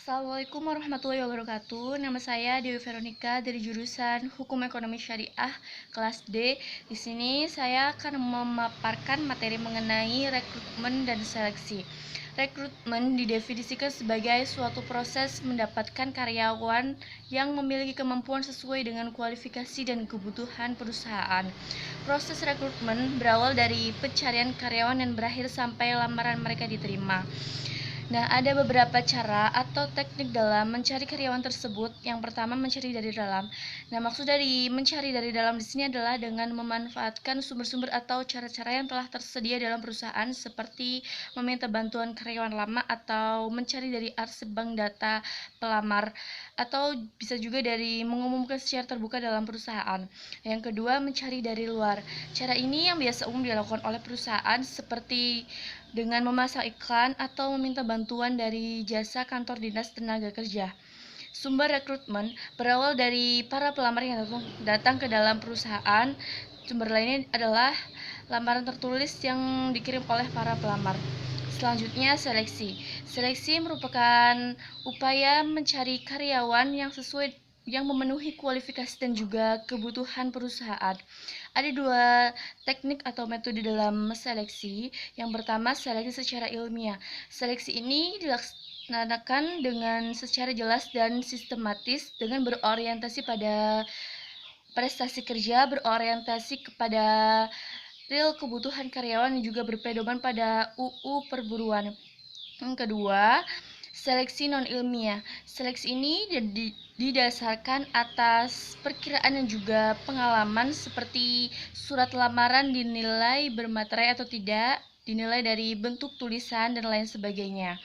Assalamualaikum warahmatullahi wabarakatuh. Nama saya Dewi Veronica dari jurusan Hukum Ekonomi Syariah kelas D. Di sini saya akan memaparkan materi mengenai rekrutmen dan seleksi. Rekrutmen didefinisikan sebagai suatu proses mendapatkan karyawan yang memiliki kemampuan sesuai dengan kualifikasi dan kebutuhan perusahaan. Proses rekrutmen berawal dari pencarian karyawan dan berakhir sampai lamaran mereka diterima. Nah, ada beberapa cara atau teknik dalam mencari karyawan tersebut. Yang pertama, mencari dari dalam. Nah, maksud dari mencari dari dalam di sini adalah dengan memanfaatkan sumber-sumber atau cara-cara yang telah tersedia dalam perusahaan, seperti meminta bantuan karyawan lama atau mencari dari arsip bank data pelamar, atau bisa juga dari mengumumkan secara terbuka dalam perusahaan. Yang kedua, mencari dari luar. Cara ini yang biasa umum dilakukan oleh perusahaan, seperti dengan memasang iklan atau meminta bantuan dari jasa kantor dinas tenaga kerja. Sumber rekrutmen berawal dari para pelamar yang datang ke dalam perusahaan. Sumber lainnya adalah lamaran tertulis yang dikirim oleh para pelamar. Selanjutnya, seleksi. Seleksi merupakan upaya mencari karyawan yang memenuhi kualifikasi dan juga kebutuhan perusahaan. Ada dua teknik atau metode dalam seleksi. Yang pertama, seleksi secara ilmiah. Seleksi ini dilaksanakan dengan secara jelas dan sistematis dengan berorientasi pada prestasi kerja, berorientasi kepada real kebutuhan karyawan dan juga berpedoman pada UU Perburuan. Yang kedua, seleksi non-ilmiah. Seleksi ini didasarkan atas perkiraan dan juga pengalaman, seperti surat lamaran dinilai bermaterai atau tidak, dinilai dari bentuk tulisan, dan lain sebagainya.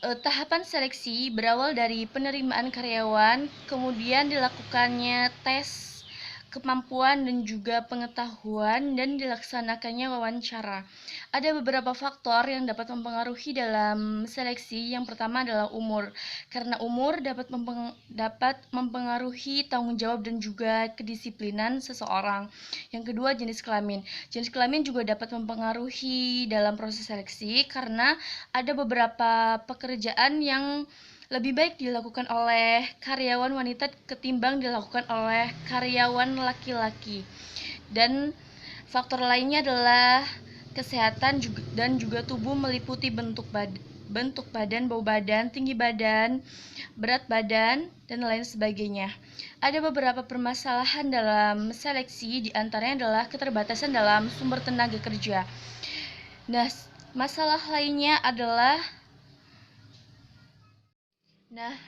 Tahapan seleksi berawal dari penerimaan karyawan, kemudian dilakukannya tes kemampuan dan juga pengetahuan, dan dilaksanakannya wawancara. Ada beberapa faktor yang dapat mempengaruhi dalam seleksi. Yang pertama adalah umur, karena umur dapat mempengaruhi tanggung jawab dan juga kedisiplinan seseorang. Yang kedua, jenis kelamin. Jenis kelamin juga dapat mempengaruhi dalam proses seleksi, karena ada beberapa pekerjaan yang lebih baik dilakukan oleh karyawan wanita ketimbang dilakukan oleh karyawan laki-laki. Dan faktor lainnya adalah kesehatan dan juga tubuh, meliputi bentuk badan, bau badan, tinggi badan, berat badan, dan lain sebagainya. Ada beberapa permasalahan dalam seleksi, diantaranya adalah keterbatasan dalam sumber tenaga kerja. Nah, masalah lainnya adalah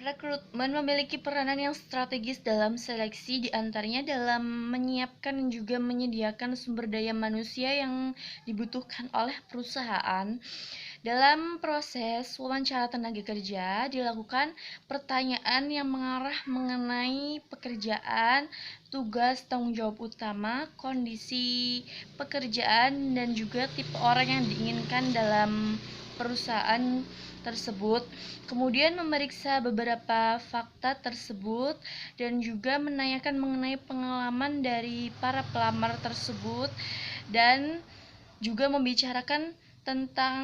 rekrutmen memiliki peranan yang strategis dalam seleksi, diantaranya dalam menyiapkan dan juga menyediakan sumber daya manusia yang dibutuhkan oleh perusahaan. Dalam proses wawancara tenaga kerja, dilakukan pertanyaan yang mengarah mengenai pekerjaan, tugas, tanggung jawab utama, kondisi pekerjaan, dan juga tipe orang yang diinginkan dalam perusahaan tersebut. Kemudian memeriksa beberapa fakta tersebut dan juga menanyakan mengenai pengalaman dari para pelamar tersebut, dan juga membicarakan tentang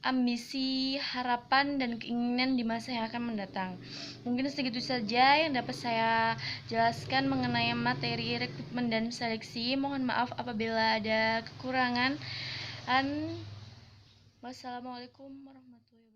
ambisi, harapan, dan keinginan di masa yang akan mendatang. Mungkin segitu saja yang dapat saya jelaskan mengenai materi rekrutmen dan seleksi. Mohon maaf apabila ada kekurangan. Wassalamualaikum warahmatullahi wabarakatuh.